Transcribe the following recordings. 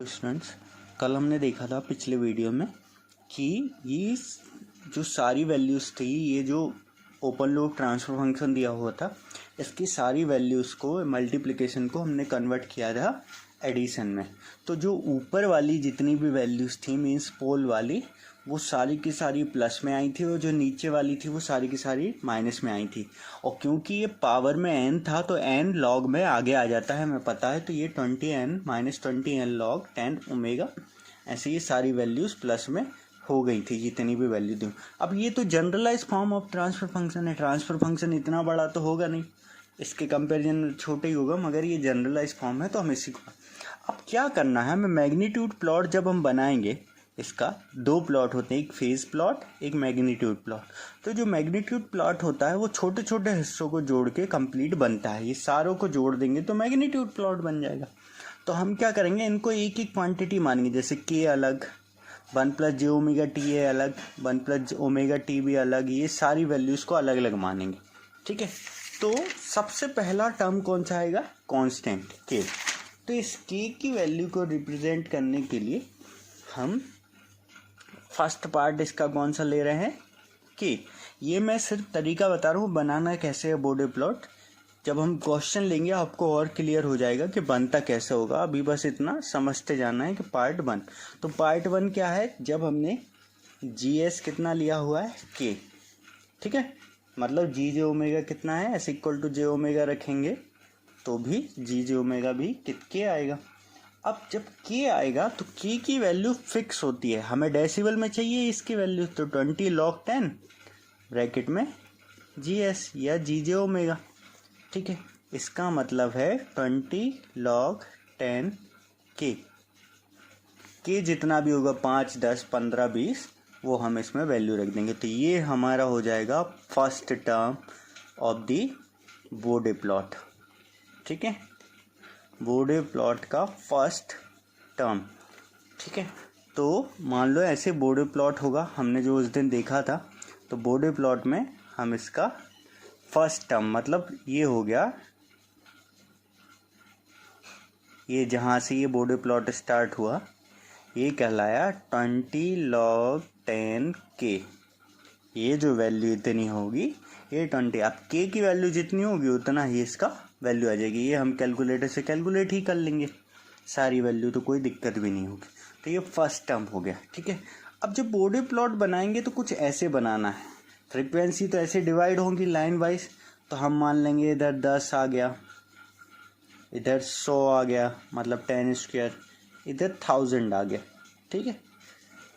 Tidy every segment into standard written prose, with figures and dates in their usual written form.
Students, कल हमने देखा था पिछले वीडियो में कि ये जो सारी वैल्यूज़ थी, ये जो ओपन लूप ट्रांसफर फंक्शन दिया हुआ था, इसकी सारी वैल्यूज़ को मल्टीप्लिकेशन को हमने कन्वर्ट किया था एडिशन में। तो जो ऊपर वाली जितनी भी वैल्यूज़ थी मीन्स पोल वाली, वो सारी की सारी प्लस में आई थी और जो नीचे वाली थी वो सारी की सारी माइनस में आई थी। और क्योंकि ये पावर में n था तो n लॉग में आगे आ जाता है, हमें पता है। तो ये 20n minus 20n log 10 omega, ऐसे ये सारी वैल्यूज़ प्लस में हो गई थी जितनी भी वैल्यू थी। अब ये तो generalize form of transfer function है। ट्रांसफर फंक्शन इतना बड़ा तो होगा नहीं, इसके कंपैरिजन में छोटा ही होगा, मगर ये जनरलाइज फॉर्म है तो हम इसी को। अब क्या करना है, हमें मैग्नीट्यूड प्लॉट जब हम बनाएंगे, इसका दो प्लॉट होते हैं, एक फेज प्लॉट, एक मैग्नीट्यूड प्लॉट। तो जो मैग्नीट्यूड प्लॉट होता है वो छोटे छोटे हिस्सों को जोड़ के कंप्लीट बनता है। ये सारों को जोड़ देंगे तो मैग्नीट्यूड प्लॉट बन जाएगा। तो हम क्या करेंगे, इनको एक एक क्वांटिटी मानेंगे, जैसे के अलग, 1 plus J omega T A अलग, 1 प्लस ओमेगा टी भी अलग, ये सारी वैल्यूज़ को अलग अलग मानेंगे। ठीक है, तो सबसे पहला टर्म कौन सा आएगा, कांस्टेंट के। तो इस के की वैल्यू को रिप्रेजेंट करने के लिए हम फर्स्ट पार्ट इसका कौन सा ले रहे हैं, कि ये मैं सिर्फ तरीका बता रहा हूँ बनाना कैसे है बॉडी प्लॉट। जब हम क्वेश्चन लेंगे आपको और क्लियर हो जाएगा कि बनता कैसे होगा। अभी बस इतना समझते जाना है कि पार्ट 1। तो पार्ट 1 क्या है, जब हमने जी एस कितना लिया हुआ है, के। ठीक है, मतलब जी जे ओमेगा कितना है, S equal to J omega रखेंगे तो भी जी जे ओमेगा भी के आएगा। अब जब के आएगा तो के की वैल्यू फिक्स होती है, हमें डेसिबल में चाहिए इसकी वैल्यू, तो 20 log 10 ब्रैकेट में जी एस या जी जे ओमेगा। ठीक है, इसका मतलब है 20 log 10 के जितना भी होगा 5, 10, 15, 20, वो हम इसमें वैल्यू रख देंगे। तो ये हमारा हो जाएगा first term of the body plot. ठीक है, बॉडी प्लॉट का फर्स्ट टर्म। ठीक है, तो मान लो ऐसे बॉडी प्लॉट होगा, हमने जो उस दिन देखा था। तो बॉडी प्लॉट में हम इसका फर्स्ट टर्म, मतलब ये हो गया, ये जहाँ से ये बॉडी प्लॉट स्टार्ट हुआ ये कहलाया 20 log 10 के। ये जो वैल्यू इतनी होगी ये 20, अब के की वैल्यू जितनी होगी उतना ही इसका वैल्यू आ जाएगी। ये हम कैलकुलेटर से कैलकुलेट ही कर लेंगे सारी वैल्यू, तो कोई दिक्कत भी नहीं होगी। तो ये फर्स्ट टर्म हो गया। ठीक है, अब जब बॉडी प्लॉट बनाएंगे तो कुछ ऐसे बनाना है, फ्रीक्वेंसी तो ऐसे डिवाइड होंगी लाइन वाइज। तो हम मान लेंगे इधर 10 आ गया, इधर 100 आ गया, मतलब 10 स्क्वायर, इधर 1000 आ गया। ठीक है,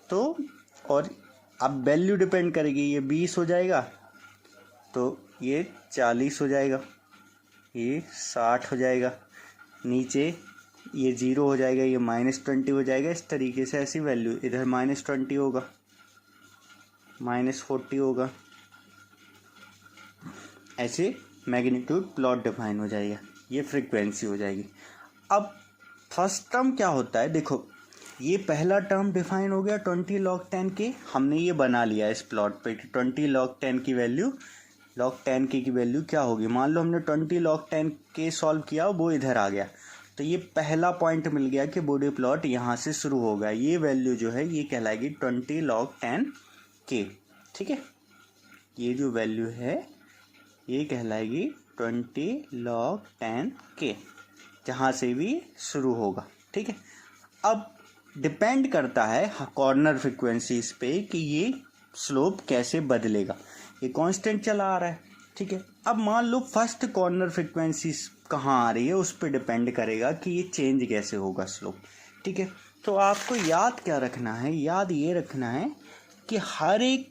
तो और अब वैल्यू डिपेंड करेगी, ये 20 हो जाएगा तो ये 40 हो जाएगा, ये 60 हो जाएगा, नीचे ये 0 हो जाएगा, ये -20 हो जाएगा। इस तरीके से ऐसी वैल्यू, इधर -20 होगा, -40 होगा, ऐसे मैग्नीट्यूड प्लॉट डिफाइन हो जाएगा, ये फ्रीक्वेंसी हो जाएगी। अब फर्स्ट टर्म क्या होता है, देखो ये पहला टर्म डिफाइन हो गया 20 log 10 के, हमने ये बना लिया इस प्लॉट पे। 20 log 10 की वैल्यू, log 10 के की वैल्यू क्या होगी, मान लो हमने 20 log 10 के सॉल्व किया, वो इधर आ गया। तो ये पहला पॉइंट मिल गया कि बॉडी प्लॉट यहाँ से शुरू होगा। ये वैल्यू जो है ये कहलाएगी 20 log 10 के। ठीक है, ये जो वैल्यू है ये कहलाएगी 20 log 10 के, जहाँ से भी शुरू होगा। ठीक है, अब डिपेंड करता है कॉर्नर फ्रिक्वेंसीज पे कि ये स्लोप कैसे बदलेगा। ये कांस्टेंट चला आ रहा है। ठीक है, अब मान लो फर्स्ट कॉर्नर फ्रिक्वेंसीज कहाँ आ रही है, उस पर डिपेंड करेगा कि ये चेंज कैसे होगा स्लोप। ठीक है, तो आपको याद क्या रखना है, याद ये रखना है कि हर एक,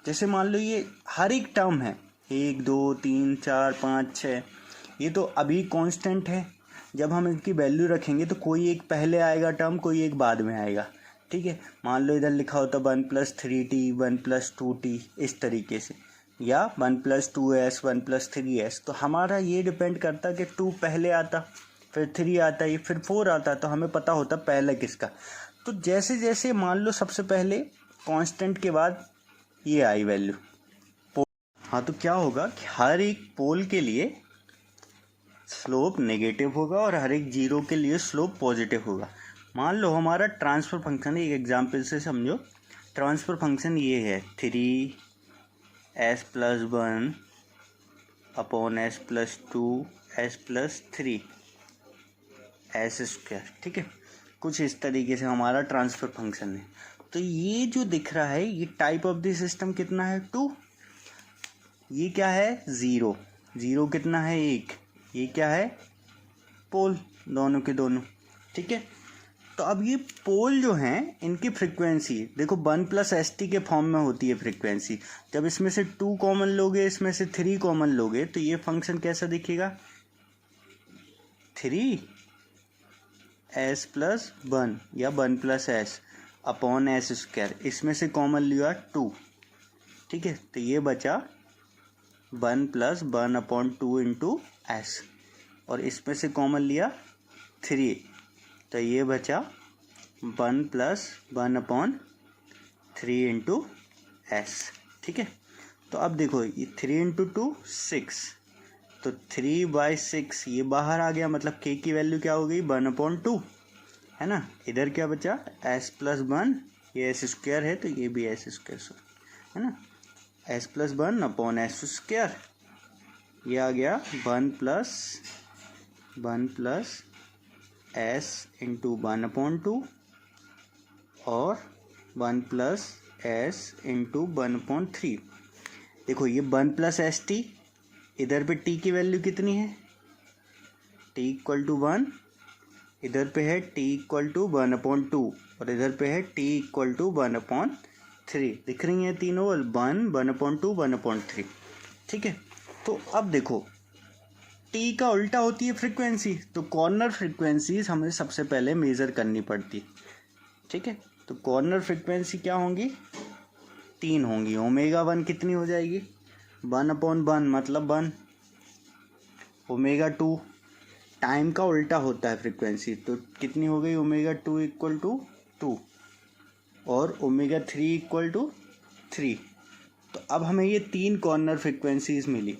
जैसे मान लो ये हर एक टर्म है, 1, 2, 3, 4, 5, 6, ये तो अभी कांस्टेंट है। जब हम इनकी वैल्यू रखेंगे तो कोई एक पहले आएगा टर्म, कोई एक बाद में आएगा। ठीक है, मान लो इधर लिखा होता 1 + 3t, 1 + 2t, इस तरीके से, या 1 + 2s, 1 + 3s। तो हमारा ये डिपेंड करता कि 2 पहले आता, फिर 3 आता, ये फिर 4 आता, तो हमें पता होता पहले किसका। तो जैसे जैसे मान लो सबसे पहले कांस्टेंट के बाद ये आई वैल्यू, हाँ, तो क्या होगा कि हर एक पोल के लिए स्लोप नेगेटिव होगा और हर एक जीरो के लिए स्लोप पॉजिटिव होगा। मान लो हमारा ट्रांसफर फंक्शन, एक एग्जांपल से समझो। ट्रांसफर फंक्शन ये है 3s+1 upon s+2 s+3 s²। ठीक है, कुछ इस तरीके से हमारा ट्रांसफर फंक्शन है। तो ये जो दिख रहा है ये टाइप ऑफ द सिस्टम कितना है 2, ये क्या है 0, 0 कितना है 1, ये क्या है पोल, दोनों के दोनों। ठीक है, तो अब ये पोल जो हैं इनकी फ्रीक्वेंसी देखो 1+st के फॉर्म में होती है फ्रीक्वेंसी। जब इसमें से 2 कॉमन लोगे, इसमें से 3 कॉमन लोगे, तो ये फंक्शन कैसा दिखेगा 3s+1 या 1+s अपॉन s²। इसमें से कॉमन लिया 2। ठीक है, तो ये बचा 1+1 अपॉन 2 इंटू एस, और इसमें से कॉमन लिया 3, तो ये बचा 1+1 अपॉन 3 इंटू एस। ठीक है, तो अब देखो ये 3 इंटू 2 6, तो 3/6 ये बाहर आ गया, मतलब k की वैल्यू क्या हो गई 1/2, है ना। इधर क्या बचा s+1, ये s² है तो ये भी s², है ना, s+1 अपॉन s², ये आ गया 1+s इंटू 1/2 और 1+s इंटू 1/3। देखो ये 1+st, इधर पे t की वैल्यू कितनी है t = 1, इधर पे है t = 1/2 और इधर पे है t = 1/3। दिख रही हैं तीनों 1, 1/2, 1/3। ठीक है, तो अब देखो t का उल्टा होती है फ्रीक्वेंसी, तो कॉर्नर फ्रीक्वेंसीज हमें सबसे पहले मेज़र करनी पड़ती है। ठीक है, तो कॉर्नर फ्रीक्वेंसी क्या होंगी 3 होंगी। ω1 कितनी हो जाएगी 1/1 मतलब 1, ω2 टाइम का उल्टा होता है फ्रीक्वेंसी, तो कितनी हो गई ω2 = 2 और ω3 = 3। तो अब हमें ये 3 कॉर्नर फ्रीक्वेंसीज मिली।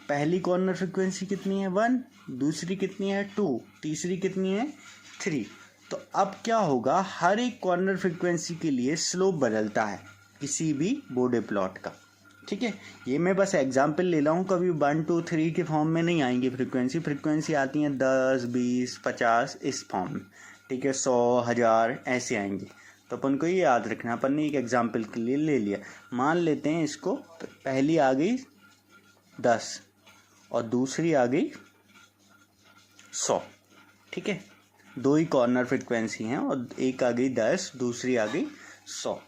पहली कॉर्नर फ्रीक्वेंसी कितनी है 1, दूसरी कितनी है 2, तीसरी कितनी है 3। तो अब क्या होगा, हर एक कॉर्नर फ्रीक्वेंसी के लिए स्लोप बदलता है किसी भी बोडे प्लॉट का। ठीक है, ये मैं बस एग्जांपल ले रहा हूँ, कभी 1, 2, 3 के फॉर्म में नहीं आएंगी फ्रीक्वेंसी आती हैं 10, 20, 50 इस फॉर्म में। ठीक है, 100, 1000 ऐसे आएंगी। तो अपन को ये याद रखना, अपन ने एक एग्जांपल के लिए ले लिया। मान लेते हैं इसको, तो पहली आ गई 10 और दूसरी आ गई 100। ठीक है, 2 ही कॉर्नर फ्रीक्वेंसी हैं और एक आ गई 10, दूसरी आ गई 100।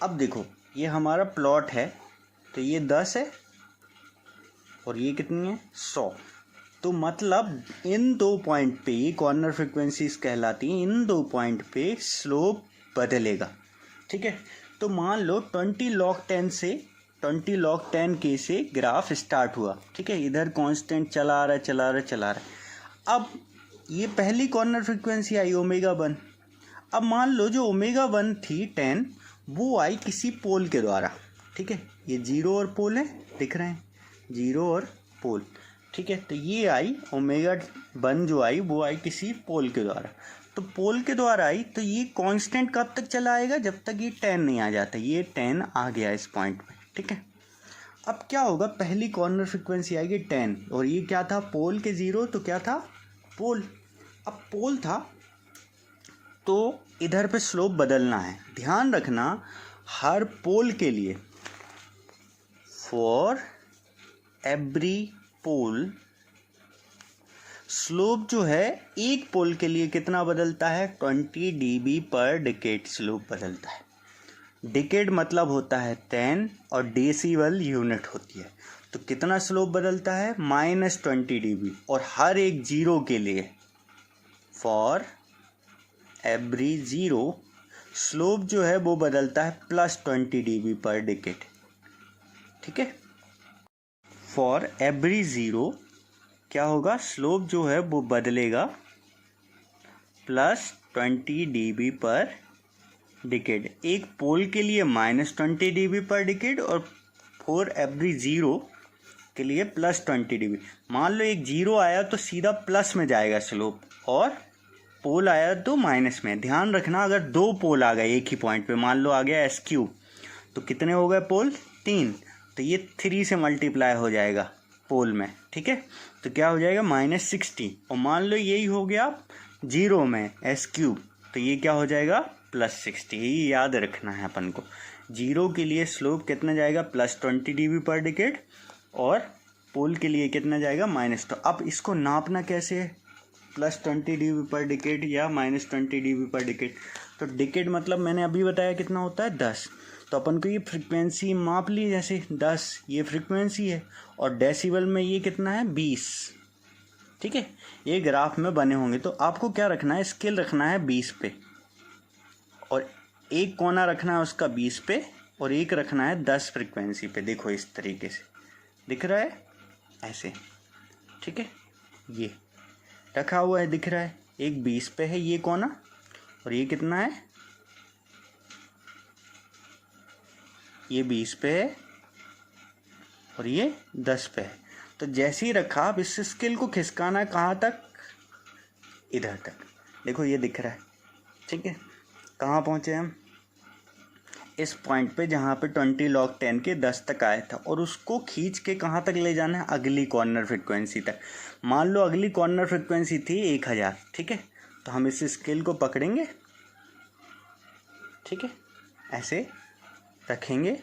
अब देखो ये हमारा प्लॉट है, तो ये 10 है और ये कितनी है 100। तो मतलब इन 2 पॉइंट पे ये कॉर्नर फ्रीक्वेंसीज कहलाती हैं, इन 2 पॉइंट पे स्लोप बदलेगा। ठीक है, तो मान लो 20 log 10 से 20 log 10k से ग्राफ स्टार्ट हुआ। ठीक है, इधर कांस्टेंट चला रहा है। अब ये पहली कॉर्नर फ्रीक्वेंसी आई ω1। अब मान लो जो ω1 थी 10, वो आई किसी पोल के द्वारा। ठीक है, ये 0 और पोल है, दिख रहे हैं 0 और पोल। ठीक है, तो ये आई ω1 जो आई वो आई किसी पोल के द्वारा। तो पोल के द्वारा आई, तो ये कांस्टेंट कब तक चला आएगा, जब तक ये 10 नहीं आ जाता। ये 10 आ गया इस पॉइंट पे। ठीक है, अब क्या होगा, पहली कॉर्नर फ्रीक्वेंसी आएगी 10 और ये क्या था पोल के 0, तो क्या था पोल। अब पोल था तो इधर पे स्लोप बदलना है। ध्यान रखना हर पोल के लिए, फॉर एवरी पोल, स्लोप जो है एक पोल के लिए कितना बदलता है 20 dB पर डिकेड स्लोप बदलता है। डिकेड मतलब होता है 10 और डेसिबल यूनिट होती है। तो कितना स्लोप बदलता है -20 dB, और हर एक 0 के लिए, फॉर एवरी 0, स्लोप जो है वो बदलता है +20 dB पर डिकेड। ठीक है, फॉर एवरी 0 क्या होगा, स्लोप जो है वो बदलेगा +20 dB पर डिकेड। एक पोल के लिए -20 dB पर डिकेड और फॉर एवरी 0 के लिए +20 dB। मान लो एक 0 आया तो सीधा प्लस में जाएगा स्लोप, और पोल आया तो माइनस में। ध्यान रखना, अगर 2 पोल आ गए एक ही पॉइंट पे, मान लो आ गया SQ, तो कितने हो गए पोल? 3, तो ये 3 से मल्टीप्लाई हो जाएगा पोल में, ठीक है। तो क्या हो जाएगा? -60। और मान लो यही हो गया 0 में SQ, तो ये क्या हो जाएगा? +60। यही याद रखना है अपन को। 0 के लिए स्लोप कितना जाएगा? +20 dB पर डिकेड, और पोल के लिए कितना जाएगा? -। तो अब इसको नापना कैसे है? +20 dB पर डिकेड या -20 dB पर डिकेड। तो डिकेड मतलब मैंने अभी बताया कितना होता है? 10। तो अपन को ये फ्रीक्वेंसी माप ली, जैसे 10 ये फ्रीक्वेंसी है, और डेसिबल में ये कितना है? 20, ठीक है। ये ग्राफ में बने होंगे। तो आपको क्या रखना है? स्केल रखना है 20 पे, और एक कोना रखना है उसका 20 पे, और एक रखना है 10 फ्रीक्वेंसी पे। देखो इस तरीके से दिख रहा है, ऐसे, ठीक है। ये रखा हुआ है, दिख रहा है। एक 20 पे है ये कोना, और ये कितना है? ये 20 पे है, और ये 10 पे है। तो जैसे ही रखा, आप इस स्केल को खिसकाना है कहाँ तक? इधर तक। देखो ये दिख रहा है, ठीक है। कहाँ पहुँचे हम? इस पॉइंट पे जहाँ पे 20 log 10 के 10 तक आया था, और उसको खींच के कहाँ तक ले जाना है? अगली कॉर्नर फ्रिक्वेंसी तक। मान लो अगली कॉर्नर फ्रिक्वेंसी थी 1000, ठीक है। तो हम इस स्केल को पकड़ेंगे, ठीक है, ऐसे रखेंगे,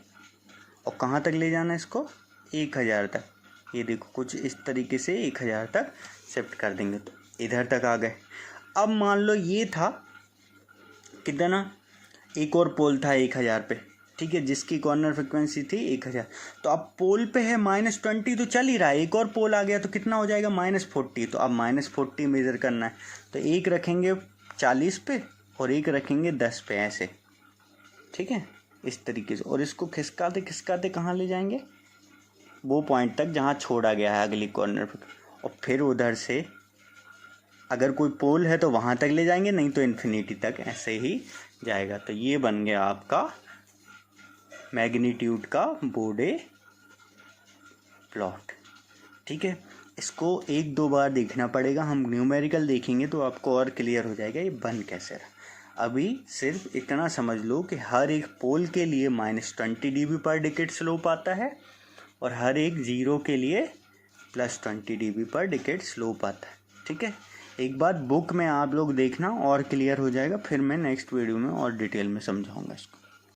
और कहाँ तक ले जाना है इसको? 1000 तक। ये देखो कुछ इस तरीके से 1000 तक शिफ्ट कर देंगे, तो इधर तक आ गए। अब मान लो ये था कितना? एक और पोल था 1000 पे, ठीक है, जिसकी कॉर्नर फ्रिक्वेंसी थी 1000। तो अब पोल पे है -20, तो चल ही रहा है। एक और पोल आ गया तो कितना हो जाएगा? -40। तो अब -40 मेज़र करना है, तो एक रखेंगे 40 पे, और एक रखेंगे 10 पे, ऐसे, ठीक है, इस तरीके से। और इसको खिसकाते खिसकाते कहाँ ले जाएंगे? वो पॉइंट तक जहाँ छोड़ा गया है अगली कॉर्नर पर, और फिर उधर से अगर कोई पोल है तो वहाँ तक ले जाएंगे, नहीं तो इन्फिनिटी तक ऐसे ही जाएगा। तो ये बन गया आपका मैग्नीट्यूड का बोडे प्लॉट, ठीक है। इसको 1-2 बार देखना पड़ेगा, हम न्यूमेरिकल देखेंगे तो आपको और क्लियर हो जाएगा ये बन कैसे रहा। अभी सिर्फ इतना समझ लो कि हर एक पोल के लिए -20 dB पर डिकेड स्लोप आता है, और हर एक 0 के लिए +20 dB पर डिकेड स्लोप आता है, ठीक है। एक बात बुक में आप लोग देखना और क्लियर हो जाएगा, फिर मैं नेक्स्ट वीडियो में और डिटेल में समझाऊंगा इसको।